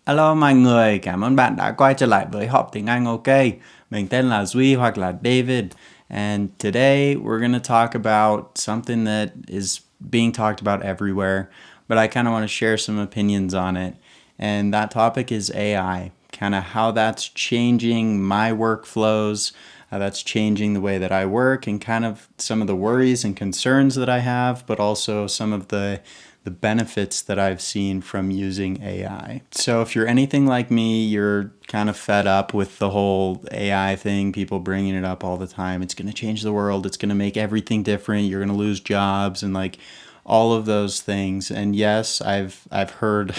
Hello mọi người, cảm ơn bạn đã quay trở lại với Học Tiếng Anh OK. Mình tên là Duy hoặc là David. And today we're going to talk about something that is being talked about everywhere, but I kind of want to share some opinions on it. And that topic is AI, kind of how that's changing my workflows, how that's changing the way that I work, and kind of some of the worries and concerns that I have, but also some of the benefits that I've seen from using AI. So if you're anything like me, you're kind of fed up with the whole AI thing, people bringing it up all the time. It's going to change the world. It's going to make everything different. You're going to lose jobs and like all of those things. And yes, I've heard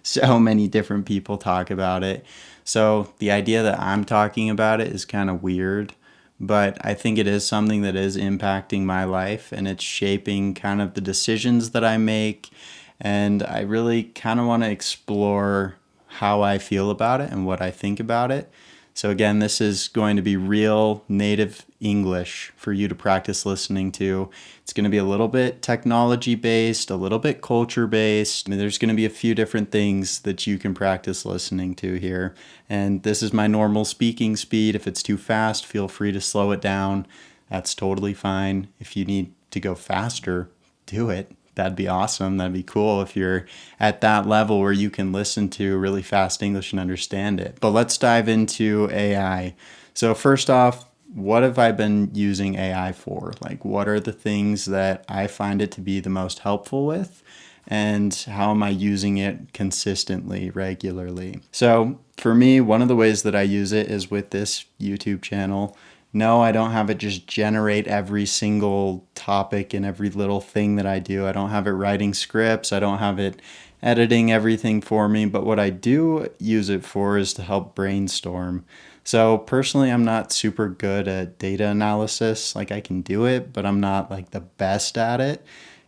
so many different people talk about it. So the idea that I'm talking about it is kind of weird, but I think it is something that is impacting my life and it's shaping kind of the decisions that I make. And I really kind of want to explore how I feel about it and what I think about it. So, again, this is going to be real native English for you to practice listening to. It's going to be a little bit technology based, a little bit culture based. I mean, there's going to be a few different things that you can practice listening to here. And this is my normal speaking speed. If it's too fast, feel free to slow it down. That's totally fine. If you need to go faster, do it. That'd be awesome. That'd be cool if you're at that level where you can listen to really fast English and understand it. But let's dive into AI. So first off, what have I been using AI for? Like, what are the things that I find it to be the most helpful with? And how am I using it consistently, regularly? So for me, one of the ways that I use it is with this YouTube channel. No, I don't have it just generate every single topic and every little thing that I do. I don't have it writing scripts. I don't have it editing everything for me. But what I do use it for is to help brainstorm. So personally, I'm not super good at data analysis. Like I can do it, but I'm not like the best at it.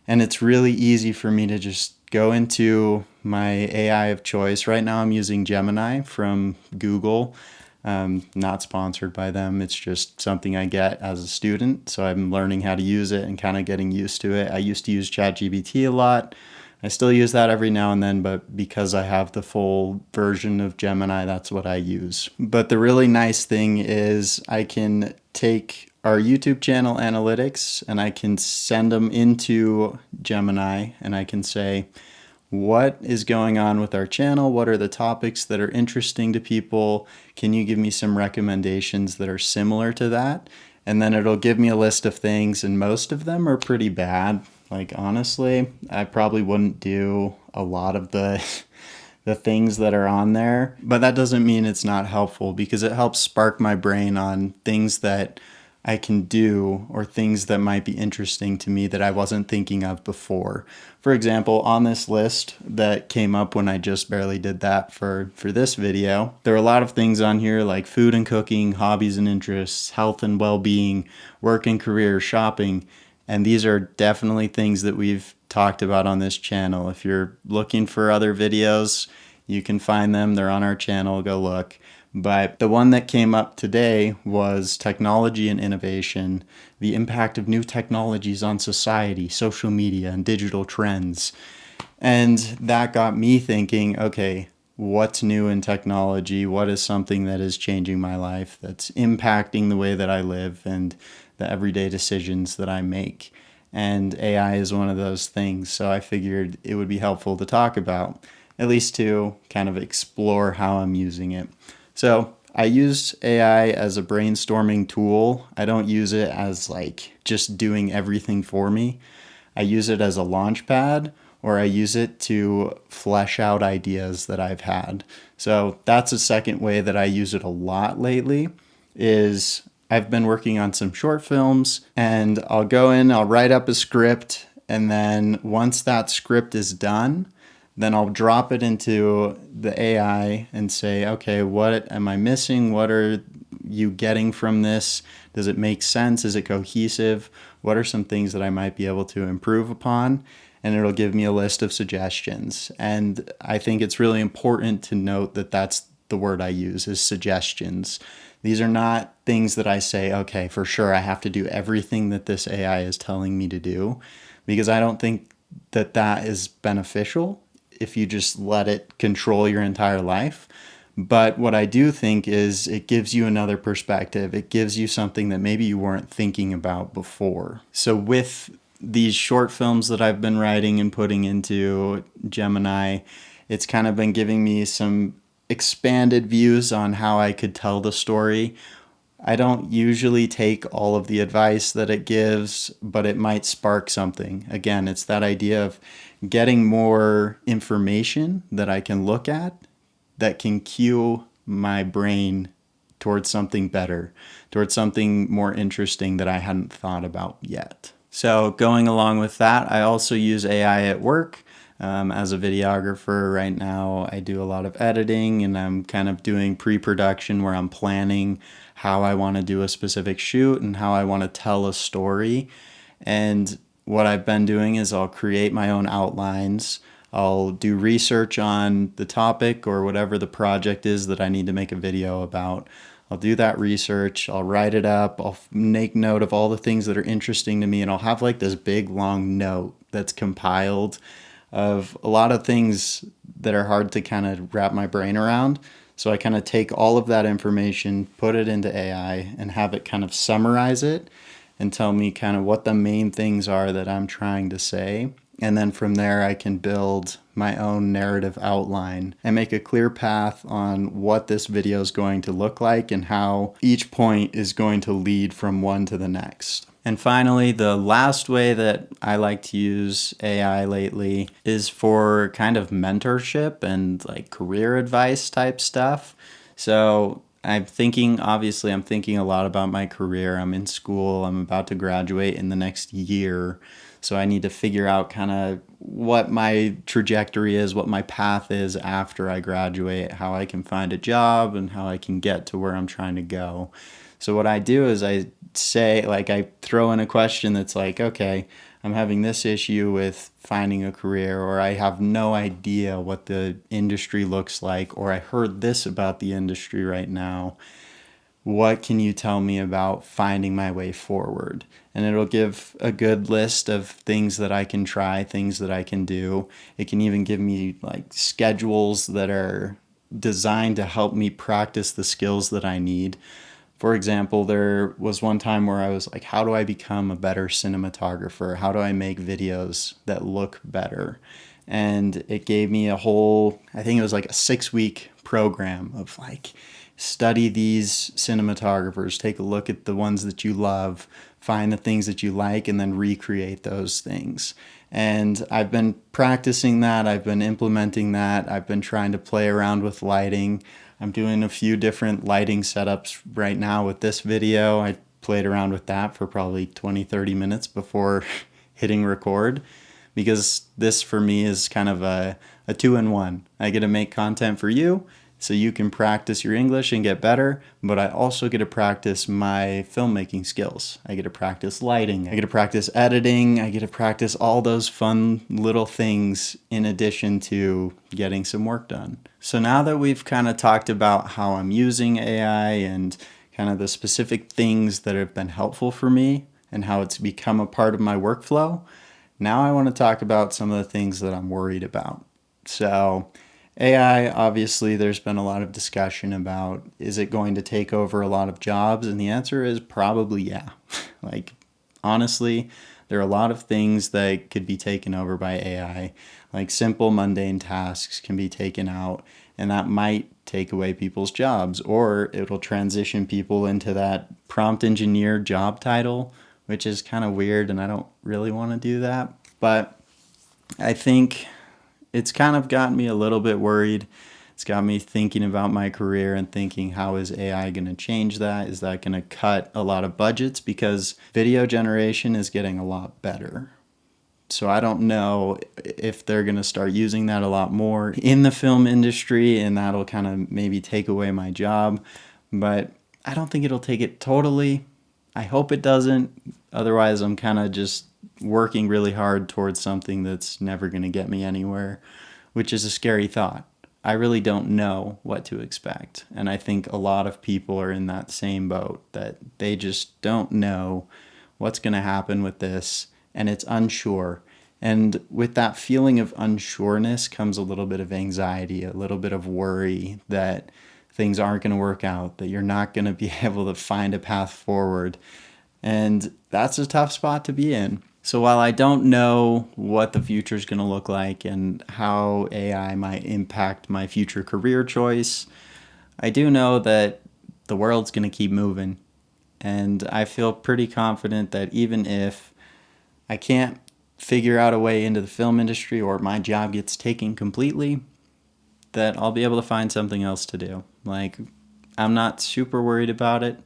And it's really easy for me to just go into my AI of choice. Right now, I'm using Gemini from Google. Not sponsored by them. It's just something I get as a student. So I'm learning how to use it and kind of getting used to it. I used to use ChatGPT a lot. I still use that every now and then, but because I have the full version of Gemini, that's what I use. But the really nice thing is I can take our YouTube channel analytics and I can send them into Gemini and I can say, what is going on with our channel? What are the topics that are interesting to people? Can you give me some recommendations that are similar to that? And then it'll give me a list of things, and most of them are pretty bad. Like, honestly, I probably wouldn't do a lot of the the things that are on there, but that doesn't mean it's not helpful because it helps spark my brain on things that I can do or things that might be interesting to me that I wasn't thinking of before. For example, on this list that came up when I just barely did that for this video, there are a lot of things on here like food and cooking, hobbies and interests, health and well-being, work and career, shopping, and these are definitely things that we've talked about on this channel. If you're looking for other videos, you can find them. They're on our channel. Go look. But the one that came up today was technology and innovation, the impact of new technologies on society, social media, and digital trends. And that got me thinking, okay, what's new in technology? What is something that is changing my life, that's impacting the way that I live and the everyday decisions that I make? And AI is one of those things. So I figured it would be helpful to talk about, at least to kind of explore how I'm using it. So I use AI as a brainstorming tool. I don't use it as like just doing everything for me. I use it as a launch pad, or I use it to flesh out ideas that I've had. So that's a second way that I use it a lot lately is I've been working on some short films and I'll go in, I'll write up a script, and then once that script is done, then I'll drop it into the AI and say, okay, what am I missing? What are you getting from this? Does it make sense? Is it cohesive? What are some things that I might be able to improve upon? And it'll give me a list of suggestions. And I think it's really important to note that that's the word I use is suggestions. These are not things that I say, okay, for sure, I have to do everything that this AI is telling me to do, because I don't think that that is beneficial. if you just let it control your entire life. But what I do think is it gives you another perspective. It gives you something that maybe you weren't thinking about before. So with these short films that I've been writing and putting into Gemini, it's kind of been giving me some expanded views on how I could tell the story. I don't usually take all of the advice that it gives, but it might spark something. Again, it's that idea of getting more information that I can look at that can cue my brain towards something better, towards something more interesting that I hadn't thought about yet. So going along with that, I also use AI at work. As a videographer right now, I do a lot of editing, and I'm kind of doing pre-production where I'm planning how I want to do a specific shoot and how I want to tell a story. And what I've been doing is I'll create my own outlines. I'll do research on the topic or whatever the project is that I need to make a video about. I'll do that research, I'll write it up, I'll make note of all the things that are interesting to me, and I'll have like this big long note that's compiled of a lot of things that are hard to kind of wrap my brain around. So I kind of take all of that information, put it into AI, and have it kind of summarize it and tell me kind of what the main things are that I'm trying to say. And then from there, I can build my own narrative outline and make a clear path on what this video is going to look like and how each point is going to lead from one to the next. And finally, the last way that I like to use AI lately is for kind of mentorship and like career advice type stuff. So I'm thinking a lot about my career. I'm in school, I'm about to graduate in the next year. So I need to figure out kind of what my trajectory is, what my path is after I graduate, how I can find a job and how I can get to where I'm trying to go. So what I do is I throw in a question that's like, okay, I'm having this issue with finding a career, or I have no idea what the industry looks like, or I heard this about the industry right now. What can you tell me about finding my way forward? And it'll give a good list of things that I can try, things that I can do. It can even give me like schedules that are designed to help me practice the skills that I need. For example, there was one time where I was like, how do I become a better cinematographer? How do I make videos that look better? And it gave me I think it was like a 6-week program of like, study these cinematographers, take a look at the ones that you love, find the things that you like, and then recreate those things. And I've been practicing that, I've been implementing that, I've been trying to play around with lighting. I'm doing a few different lighting setups right now with this video. I played around with that for probably 20-30 minutes before hitting record, because this for me is kind of a 2-in-1. I get to make content for you, so you can practice your English and get better, but I also get to practice my filmmaking skills. I get to practice lighting, I get to practice editing, I get to practice all those fun little things in addition to getting some work done. So now that we've kind of talked about how I'm using AI and kind of the specific things that have been helpful for me and how it's become a part of my workflow, now I want to talk about some of the things that I'm worried about. So AI, obviously, there's been a lot of discussion about, is it going to take over a lot of jobs? And the answer is probably yeah. Like, honestly, there are a lot of things that could be taken over by AI. Like simple, mundane tasks can be taken out, and that might take away people's jobs, or it'll transition people into that prompt engineer job title, which is kind of weird, and I don't really want to do that. But I think it's kind of got me a little bit worried. It's got me thinking about my career and thinking, how is AI going to change that? Is that going to cut a lot of budgets? Because video generation is getting a lot better. So I don't know if they're going to start using that a lot more in the film industry, and that'll kind of maybe take away my job. But I don't think it'll take it totally. I hope it doesn't. Otherwise, I'm kind of just working really hard towards something that's never going to get me anywhere, which is a scary thought. I really don't know what to expect. And I think a lot of people are in that same boat, that they just don't know what's going to happen with this, and it's unsure. And with that feeling of unsureness comes a little bit of anxiety, a little bit of worry that things aren't going to work out, that you're not going to be able to find a path forward. And that's a tough spot to be in. So while I don't know what the future is going to look like and how AI might impact my future career choice, I do know that the world's going to keep moving. And I feel pretty confident that even if I can't figure out a way into the film industry or my job gets taken completely, that I'll be able to find something else to do. Like, I'm not super worried about it,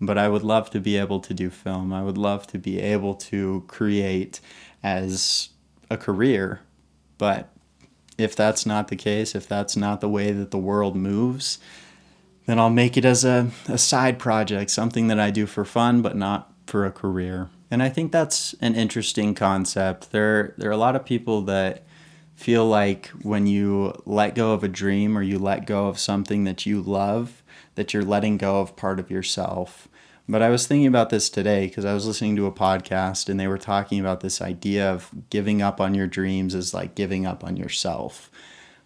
but I would love to be able to do film. I would love to be able to create as a career. But if that's not the case, if that's not the way that the world moves, then I'll make it as a side project, something that I do for fun, but not for a career. And I think that's an interesting concept. There are a lot of people that feel like when you let go of a dream or you let go of something that you love, that you're letting go of part of yourself. But I was thinking about this today because I was listening to a podcast and they were talking about this idea of giving up on your dreams is like giving up on yourself.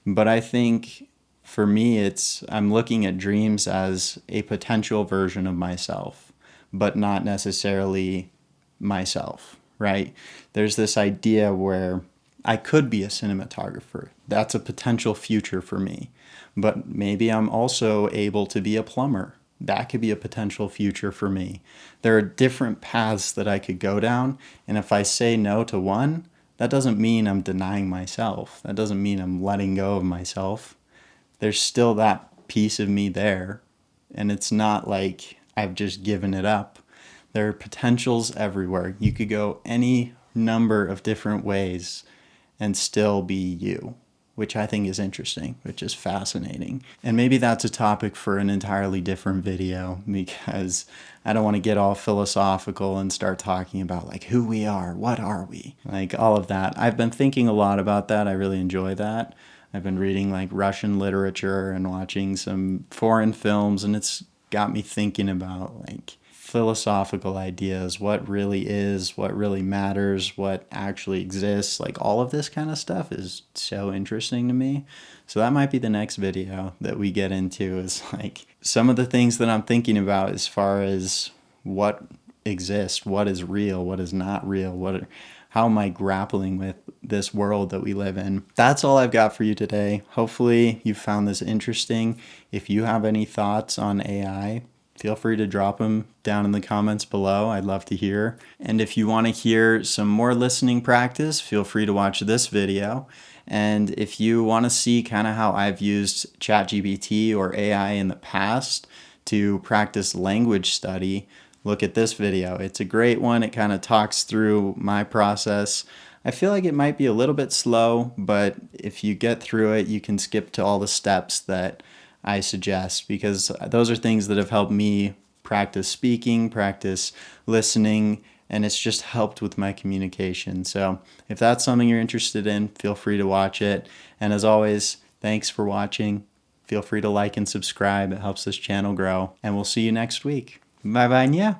But I think for me, I'm looking at dreams as a potential version of myself, but not necessarily myself, right? There's this idea where I could be a cinematographer. That's a potential future for me. But maybe I'm also able to be a plumber. That could be a potential future for me. There are different paths that I could go down. And if I say no to one, that doesn't mean I'm denying myself. That doesn't mean I'm letting go of myself. There's still that piece of me there. And it's not like I've just given it up. There are potentials everywhere. You could go any number of different ways and still be you, which I think is interesting, which is fascinating. And maybe that's a topic for an entirely different video because I don't want to get all philosophical and start talking about like who we are, what are we, like all of that. I've been thinking a lot about that. I really enjoy that. I've been reading like Russian literature and watching some foreign films, and it's got me thinking about like philosophical ideas, what really is, what really matters, what actually exists. Like all of this kind of stuff is so interesting to me. So that might be the next video that we get into, is like some of the things that I'm thinking about as far as what exists, what is real, what is not real, how am I grappling with this world that we live in. That's all I've got for you today. Hopefully you found this interesting. If you have any thoughts on AI, feel free to drop them down in the comments below. I'd love to hear. And if you want to hear some more listening practice, feel free to watch this video. And if you want to see kind of how I've used ChatGPT or AI in the past to practice language study, look at this video. It's a great one. It kind of talks through my process. I feel like it might be a little bit slow, but if you get through it, you can skip to all the steps that I suggest, because those are things that have helped me practice speaking, practice listening, and it's just helped with my communication. So if that's something you're interested in, feel free to watch it. And as always, thanks for watching. Feel free to like and subscribe. It helps this channel grow. And we'll see you next week. Bye-bye, yeah.